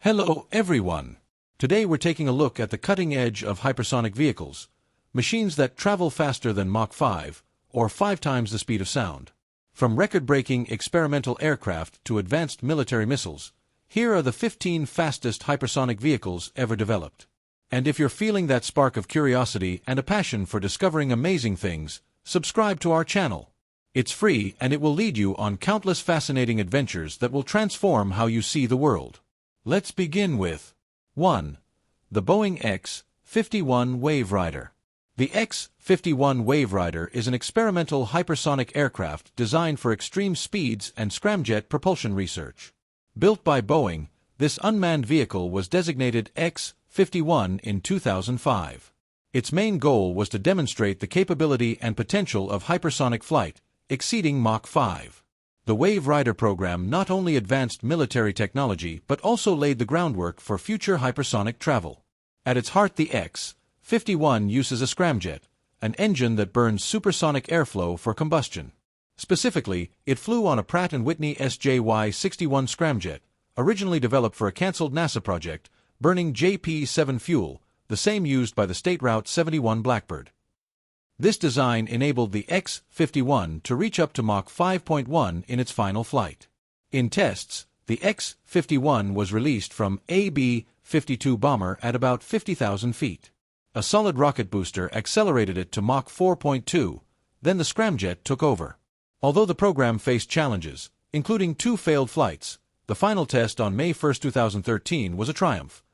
Hello everyone! Today we're taking a look at the cutting edge of hypersonic vehicles, machines that travel faster than Mach 5, or 5 times the speed of sound. From record-breaking experimental aircraft to advanced military missiles, here are the 15 fastest hypersonic vehicles ever developed. And if you're feeling that spark of curiosity and a passion for discovering amazing things, subscribe to our channel. It's free and it will lead you on countless fascinating adventures that will transform how you see the world. Let's begin with 1. The Boeing X-51 Wave Rider. The X-51 Wave Rider is an experimental hypersonic aircraft designed for extreme speeds and scramjet propulsion research. Built by Boeing, this unmanned vehicle was designated X-51 in 2005. Its main goal was to demonstrate the capability and potential of hypersonic flight, exceeding Mach 5. The Wave Rider program not only advanced military technology but also laid the groundwork for future hypersonic travel. At its heart, the X-51 uses a scramjet, an engine that burns supersonic airflow for combustion. Specifically, it flew on a Pratt & Whitney SJY-61 scramjet, originally developed for a cancelled NASA project, burning JP-7 fuel, the same used by the State Route 71 Blackbird. This design enabled the X-51 to reach up to Mach 5.1 in its final flight. In tests, the X-51 was released from a B-52 bomber at about 50,000 feet. A solid rocket booster accelerated it to Mach 4.2, then the scramjet took over. Although the program faced challenges, including 2 failed flights, the final test on May 1, 2013 was a triumph.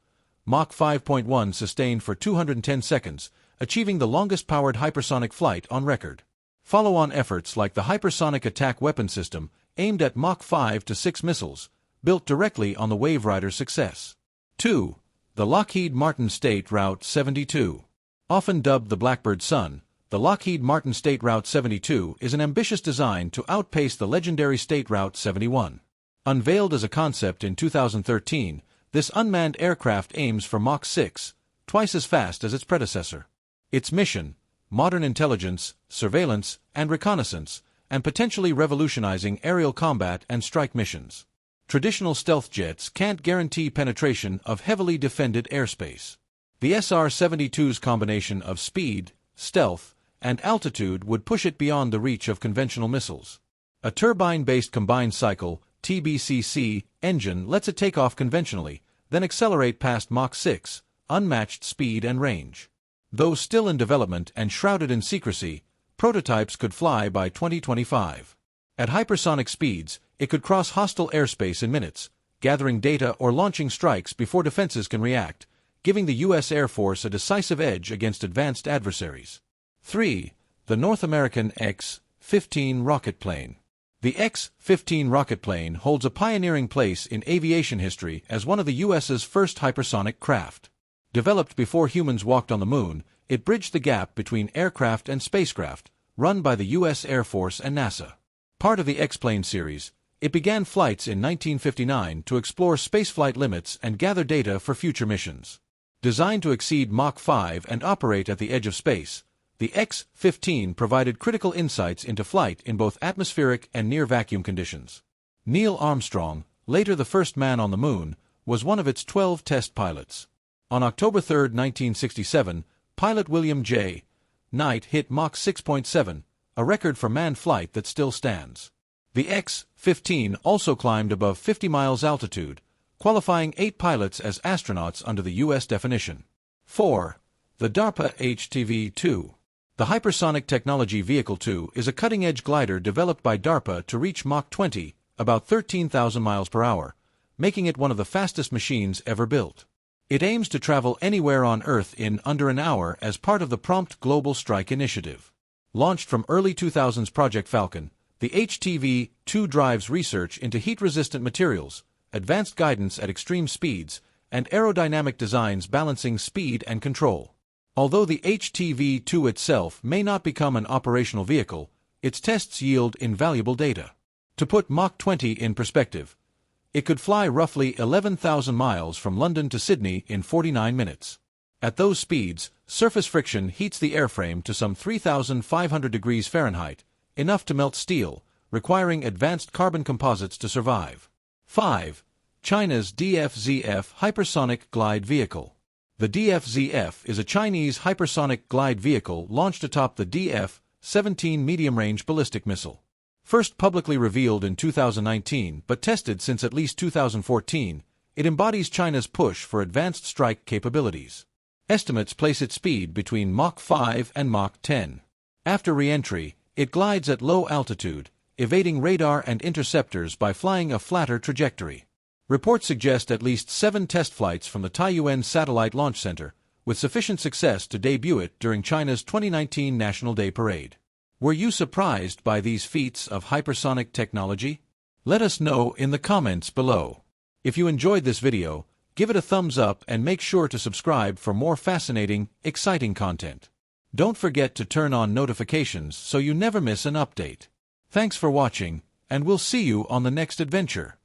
Mach 5.1 sustained for 210 seconds, achieving the longest-powered hypersonic flight on record. Follow-on efforts like the Hypersonic Attack Weapon System aimed at Mach 5 to 6 missiles, built directly on the Wave Rider's success. 2. The Lockheed Martin State Route 72. Often dubbed the Blackbird Sun, the Lockheed Martin State Route 72 is an ambitious design to outpace the legendary State Route 71. Unveiled as a concept in 2013, this unmanned aircraft aims for Mach 6, twice as fast as its predecessor. Its mission: modern intelligence, surveillance, and reconnaissance, and potentially revolutionizing aerial combat and strike missions. Traditional stealth jets can't guarantee penetration of heavily defended airspace. The SR-72's combination of speed, stealth, and altitude would push it beyond the reach of conventional missiles. A turbine-based combined cycle (TBCC) engine lets it take off conventionally, then accelerate past Mach 6, unmatched speed and range. Though still in development and shrouded in secrecy, prototypes could fly by 2025. At hypersonic speeds, it could cross hostile airspace in minutes, gathering data or launching strikes before defenses can react, giving the U.S. Air Force a decisive edge against advanced adversaries. 3. The North American X-15 rocket plane. The X-15 rocket plane holds a pioneering place in aviation history as one of the U.S.'s first hypersonic craft. Developed before humans walked on the moon, it bridged the gap between aircraft and spacecraft, run by the U.S. Air Force and NASA. Part of the X-plane series, it began flights in 1959 to explore spaceflight limits and gather data for future missions. Designed to exceed Mach 5 and operate at the edge of space, the X-15 provided critical insights into flight in both atmospheric and near-vacuum conditions. Neil Armstrong, later the first man on the moon, was one of its 12 test pilots. On October 3, 1967, pilot William J. Knight hit Mach 6.7, a record for manned flight that still stands. The X-15 also climbed above 50 miles altitude, qualifying 8 pilots as astronauts under the U.S. definition. 4. The DARPA HTV-2. The Hypersonic Technology Vehicle 2 is a cutting-edge glider developed by DARPA to reach Mach 20, about 13,000 miles per hour, making it one of the fastest machines ever built. It aims to travel anywhere on Earth in under an hour as part of the Prompt Global Strike Initiative. Launched from early 2000s Project Falcon, the HTV-2 drives research into heat-resistant materials, advanced guidance at extreme speeds, and aerodynamic designs balancing speed and control. Although the HTV-2 itself may not become an operational vehicle, its tests yield invaluable data. To put Mach 20 in perspective, it could fly roughly 11,000 miles from London to Sydney in 49 minutes. At those speeds, surface friction heats the airframe to some 3,500 degrees Fahrenheit, enough to melt steel, requiring advanced carbon composites to survive. 5. China's DFZF hypersonic glide vehicle. The DFZF is a Chinese hypersonic glide vehicle launched atop the DF-17 medium-range ballistic missile. First publicly revealed in 2019 but tested since at least 2014, it embodies China's push for advanced strike capabilities. Estimates place its speed between Mach 5 and Mach 10. After re-entry, it glides at low altitude, evading radar and interceptors by flying a flatter trajectory. Reports suggest at least 7 test flights from the Taiyuan Satellite Launch Center, with sufficient success to debut it during China's 2019 National Day Parade. Were you surprised by these feats of hypersonic technology? Let us know in the comments below. If you enjoyed this video, give it a thumbs up and make sure to subscribe for more fascinating, exciting content. Don't forget to turn on notifications so you never miss an update. Thanks for watching, and we'll see you on the next adventure.